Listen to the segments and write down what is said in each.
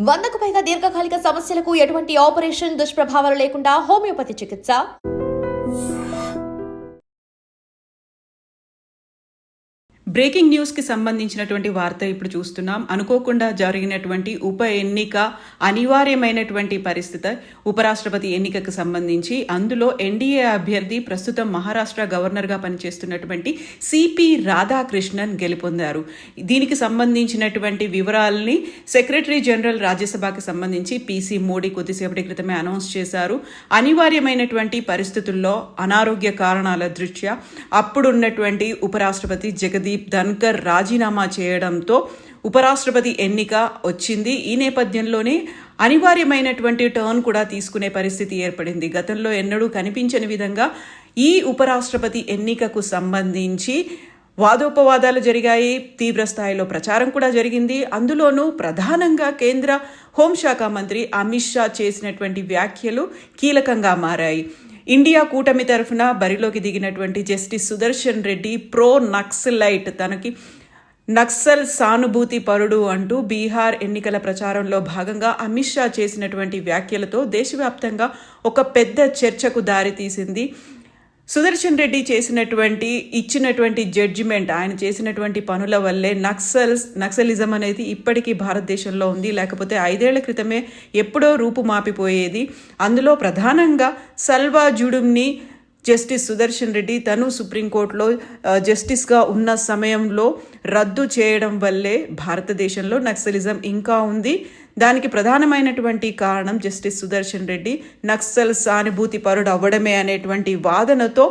100కు పైగా దీర్ఘకాలిక సమస్యలకు ఎటువంటి ఆపరేషన్ దుష్ప్రభావాలు లేకుండా హోమియోపతి చికిత్స. బ్రేకింగ్ న్యూస్కి సంబంధించినటువంటి వార్త ఇప్పుడు చూస్తున్నాం. అనుకోకుండా జరిగినటువంటి ఉప ఎన్నిక అనివార్యమైనటువంటి పరిస్థితి ఉపరాష్ట్రపతి ఎన్నికకు సంబంధించి. అందులో ఎన్డీఏ అభ్యర్థి ప్రస్తుతం మహారాష్ట్ర గవర్నర్గా పనిచేస్తున్నటువంటి సిపి రాధాకృష్ణన్ గెలుపొందారు. దీనికి సంబంధించినటువంటి వివరాలని సెక్రటరీ జనరల్ రాజ్యసభకి సంబంధించి పిసి మోడీ కొద్దిసేపటి క్రితమే అనౌన్స్ చేశారు. అనివార్యమైనటువంటి పరిస్థితుల్లో అనారోగ్య కారణాల దృష్ట్యా అప్పుడున్నటువంటి ఉపరాష్ట్రపతి జగదీప్ ధన్కర్ రాజీనామా చేయడంతో ఉపరాష్ట్రపతి ఎన్నిక వచ్చింది. ఈ నేపథ్యంలోనే అనివార్యమైనటువంటి టర్న్ కూడా తీసుకునే పరిస్థితి ఏర్పడింది. గతంలో ఎన్నడూ కనిపించని విధంగా ఈ ఉపరాష్ట్రపతి ఎన్నికకు సంబంధించి వాదోపవాదాలు జరిగాయి. తీవ్రస్థాయిలో ప్రచారం కూడా జరిగింది. అందులోనూ ప్రధానంగా కేంద్ర హోంశాఖ మంత్రి అమిత్ షా చేసినటువంటి వ్యాఖ్యలు కీలకంగా మారాయి. ఇండియా కూటమి తరఫున బరిలోకి దిగినటువంటి జస్టిస్ సుదర్శన్ రెడ్డి ప్రో నక్సలైట్, తనకి నక్సల్ సానుభూతి పరుడు అంటూ బీహార్ ఎన్నికల ప్రచారంలో భాగంగా అమిత్ షా చేసినటువంటి వ్యాఖ్యలతో దేశవ్యాప్తంగా ఒక పెద్ద చర్చకు దారితీసింది. సుదర్శన్ రెడ్డి ఇచ్చినటువంటి జడ్జిమెంట్, ఆయన చేసినటువంటి పనుల వల్లే నక్సలిజం అనేది ఇప్పటికీ భారతదేశంలో ఉంది. లేకపోతే 5 ఏళ్ల క్రితమే ఎప్పుడో రూపుమాపిపోయేది. అందులో ప్రధానంగా సల్వా జుడుమ్ని జస్టిస్ సుదర్శన్ రెడ్డి తను సుప్రీంకోర్టులో జస్టిస్గా ఉన్న సమయంలో రద్దు చేయడం వల్లే భారతదేశంలో నక్సలిజం ఇంకా ఉంది. దానికి ప్రధానమైనటువంటి కారణం జస్టిస్ సుదర్శన్ రెడ్డి నక్సల్ సానుభూతి పరుడు అవ్వడమే అనేటువంటి వాదనతో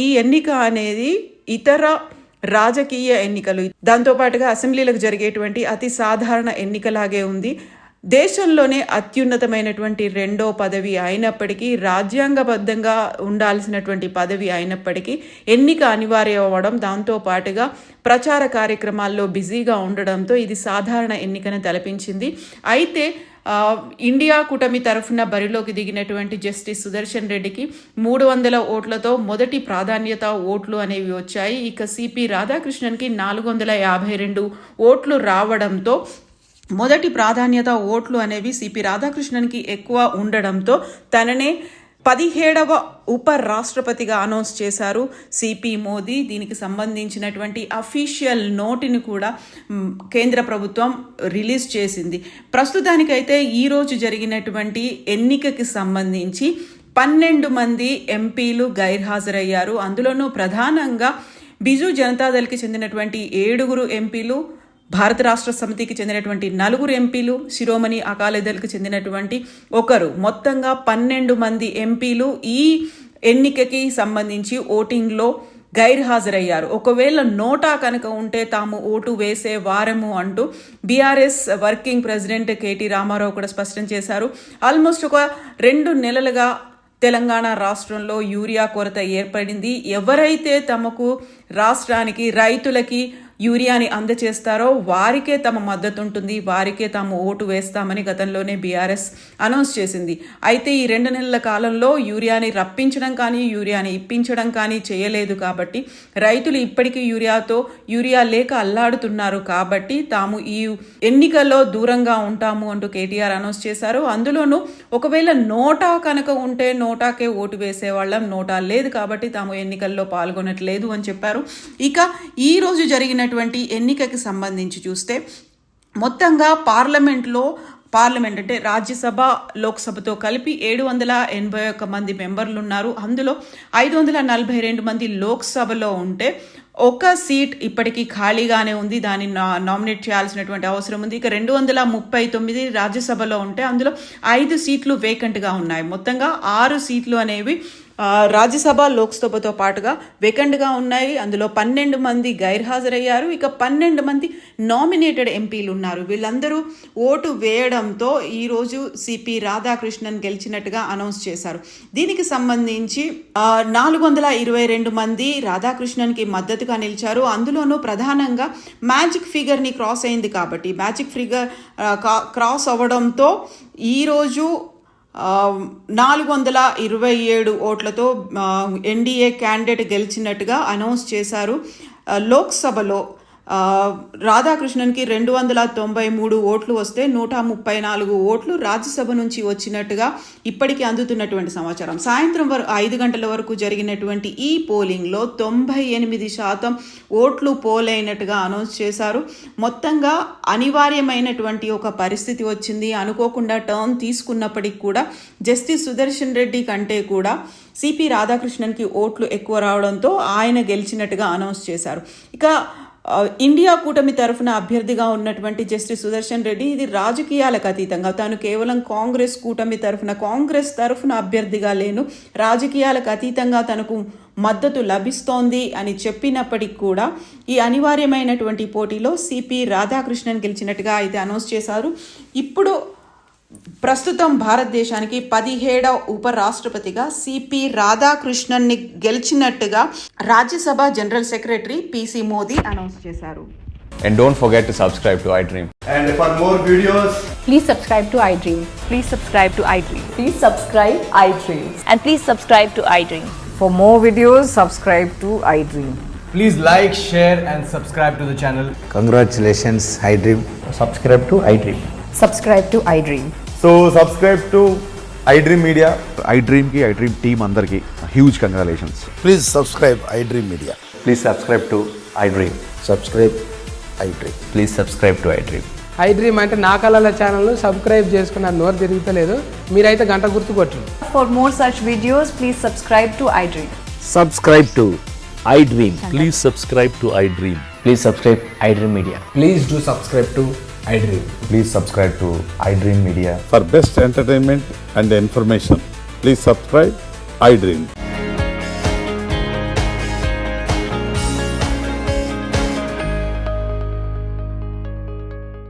ఈ ఎన్నిక అనేది ఇతర రాజకీయ ఎన్నికలు, దాంతోపాటుగా అసెంబ్లీలకు జరిగేటువంటి అతి సాధారణ ఎన్నికలాగే ఉంది. దేశంలోనే అత్యున్నతమైనటువంటి 2వ పదవి అయినప్పటికీ, రాజ్యాంగబద్ధంగా ఉండాల్సినటువంటి పదవి అయినప్పటికీ ఎన్నిక అనివార్యం అవ్వడం, దాంతోపాటుగా ప్రచార కార్యక్రమాల్లో బిజీగా ఉండడంతో ఇది సాధారణ ఎన్నికను తలపించింది. అయితే ఇండియా కూటమి తరఫున బరిలోకి దిగినటువంటి జస్టిస్ సుదర్శన్ రెడ్డికి 300 ఓట్లతో మొదటి ప్రాధాన్యత ఓట్లు అనేవి వచ్చాయి. ఇక సిపి రాధాకృష్ణన్కి 452 ఓట్లు రావడంతో మొదటి ప్రాధాన్యత ఓట్లు అనేవి సిపి రాధాకృష్ణన్కి ఎక్కువ ఉండడంతో తననే 17వ ఉపరాష్ట్రపతిగా అనౌన్స్ చేశారు సిపి మోదీ. దీనికి సంబంధించినటువంటి అఫీషియల్ నోటిని కూడా కేంద్ర ప్రభుత్వం రిలీజ్ చేసింది. ప్రస్తుతానికైతే ఈరోజు జరిగినటువంటి ఎన్నికకి సంబంధించి 12 మంది ఎంపీలు గైర్హాజరయ్యారు. అందులోనూ ప్రధానంగా బిజు జనతాదళ్కి చెందినటువంటి 7 ఎంపీలు, భారత రాష్ట్ర సమితికి చెందినటువంటి 4 ఎంపీలు, శిరోమణి అకాలీదళ్కి చెందినటువంటి 1, మొత్తంగా 12 మంది ఎంపీలు ఈ ఎన్నికకి సంబంధించి ఓటింగ్లో గైర్హాజరయ్యారు. ఒకవేళ నోటా కనుక ఉంటే తాము ఓటు వేసే వారము అంటూ BRS working president KT Rama Rao కూడా స్పష్టం చేశారు. ఆల్మోస్ట్ ఒక 2 నెలలుగా తెలంగాణ రాష్ట్రంలో యూరియా కొరత ఏర్పడింది. ఎవరైతే తమకు రాష్ట్రానికి రైతులకి యూరియాని అందచేస్తారో వారికే తమ మద్దతు ఉంటుంది, వారికే తాము ఓటు వేస్తామని గతంలోనే బీఆర్ఎస్ అనౌన్స్ చేసింది. అయితే ఈ 2 నెలల కాలంలో యూరియాని రప్పించడం కానీ యూరియాని ఇప్పించడం కానీ చేయలేదు. కాబట్టి రైతులు ఇప్పటికీ యూరియా లేక అల్లాడుతున్నారు. కాబట్టి తాము ఈ ఎన్నికల్లో దూరంగా ఉంటాము అంటూ కేటీఆర్ అనౌన్స్ చేశారు. అందులోనూ ఒకవేళ నోటా కనుక ఉంటే నోటాకే ఓటు వేసేవాళ్ళం, నోటా లేదు కాబట్టి తాము ఎన్నికల్లో పాల్గొనట్లేదు అని చెప్పారు. ఇక ఈ రోజు జరిగిన ఎన్నికకి సంబంధించి చూస్తే మొత్తంగా పార్లమెంట్ అంటే రాజ్యసభ, లోక్సభతో కలిపి 781 మంది మెంబర్లు ఉన్నారు. అందులో 542 మంది లోక్సభలో ఉంటే 1 సీట్ ఇప్పటికీ ఖాళీగానే ఉంది. దాన్ని నామినేట్ చేయాల్సినటువంటి అవసరం ఉంది. ఇక 239 రాజ్యసభలో ఉంటే అందులో 5 సీట్లు వేకెంట్గా ఉన్నాయి. మొత్తంగా 6 సీట్లు అనేవి రాజ్యసభ, లోక్సభతో పాటుగా వేకెంట్గా ఉన్నాయి. అందులో 12 మంది గైర్హాజరయ్యారు. ఇక 12 మంది నామినేటెడ్ ఎంపీలు ఉన్నారు. వీళ్ళందరూ ఓటు వేయడంతో ఈరోజు సిపి రాధాకృష్ణన్ గెలిచినట్టుగా అనౌన్స్ చేశారు. దీనికి సంబంధించి 422 మంది రాధాకృష్ణన్కి మద్దతుగా నిలిచారు. అందులోనూ ప్రధానంగా మ్యాజిక్ ఫిగర్ని క్రాస్ అయింది. కాబట్టి మ్యాజిక్ ఫిగర్ క్రాస్ అవ్వడంతో ఈరోజు 427 ఓట్లతో ఎన్డీఏ క్యాండిడేట్ గెలిచినట్టుగా అనౌన్స్ చేశారు. లోక్సభలో రాధాకృష్ణన్కి 293 ఓట్లు వస్తే 134 ఓట్లు రాజ్యసభ నుంచి వచ్చినట్టుగా ఇప్పటికీ అందుతున్నటువంటి సమాచారం. సాయంత్రం 5 గంటల వరకు జరిగినటువంటి ఈ పోలింగ్లో 98% ఓట్లు పోలైనట్టుగా అనౌన్స్ చేశారు. మొత్తంగా అనివార్యమైనటువంటి ఒక పరిస్థితి వచ్చింది. అనుకోకుండా టర్న్ తీసుకున్నప్పటికీ కూడా జస్టిస్ సుదర్శన్ రెడ్డి కంటే కూడా సిపి రాధాకృష్ణన్కి ఓట్లు ఎక్కువ రావడంతో ఆయన గెలిచినట్టుగా అనౌన్స్ చేశారు. ఇక ఇండియా కూటమి తరఫున అభ్యర్థిగా ఉన్నటువంటి జస్టిస్ సుదర్శన్ రెడ్డి ఇది రాజకీయాలకు అతీతంగా తాను కేవలం కాంగ్రెస్ కూటమి కాంగ్రెస్ తరఫున అభ్యర్థిగా లేను, రాజకీయాలకు అతీతంగా తనకు మద్దతు లభిస్తోంది అని చెప్పినప్పటికీ కూడా ఈ అనివార్యమైనటువంటి పోటీలో సిపి రాధాకృష్ణన్ గెలిచినట్టుగా అయితే అనౌన్స్ చేశారు. ఇప్పుడు ప్రస్తుతం భారతదేశానికి 17వ ఉపరాష్ట్రపతిగా సిపి రాధాకృష్ణన్ని గెలిచినట్టుగా Rajya Sabha general secretary PC Modi announce చేశారు. And don't forget to subscribe to iDream. And for more videos, Please subscribe to iDream. Please subscribe to iDream. Please subscribe iDream. And please subscribe to iDream. For more videos, subscribe to iDream. please like, share, and subscribe to the channel. Congratulations, iDream. Subscribe to iDream. Subscribe to iDream. So subscribe to iDream Media. iDream team andarki huge congratulations. Please subscribe iDream Media. Please subscribe to iDream. Subscribe iDream. Please subscribe to iDream. iDream అంటే నా కళల ఛానల్ను subscribe చేసుకున్న నోరు తిరుగుతలేదు, మీరైతే గంట గుర్తు కొట్టండి. For more such videos, please subscribe to iDream. Subscribe to iDream. Please subscribe to iDream. Please subscribe iDream Media. Please do subscribe to iDream. Please subscribe to iDream Media. For best entertainment and information, please subscribe iDream.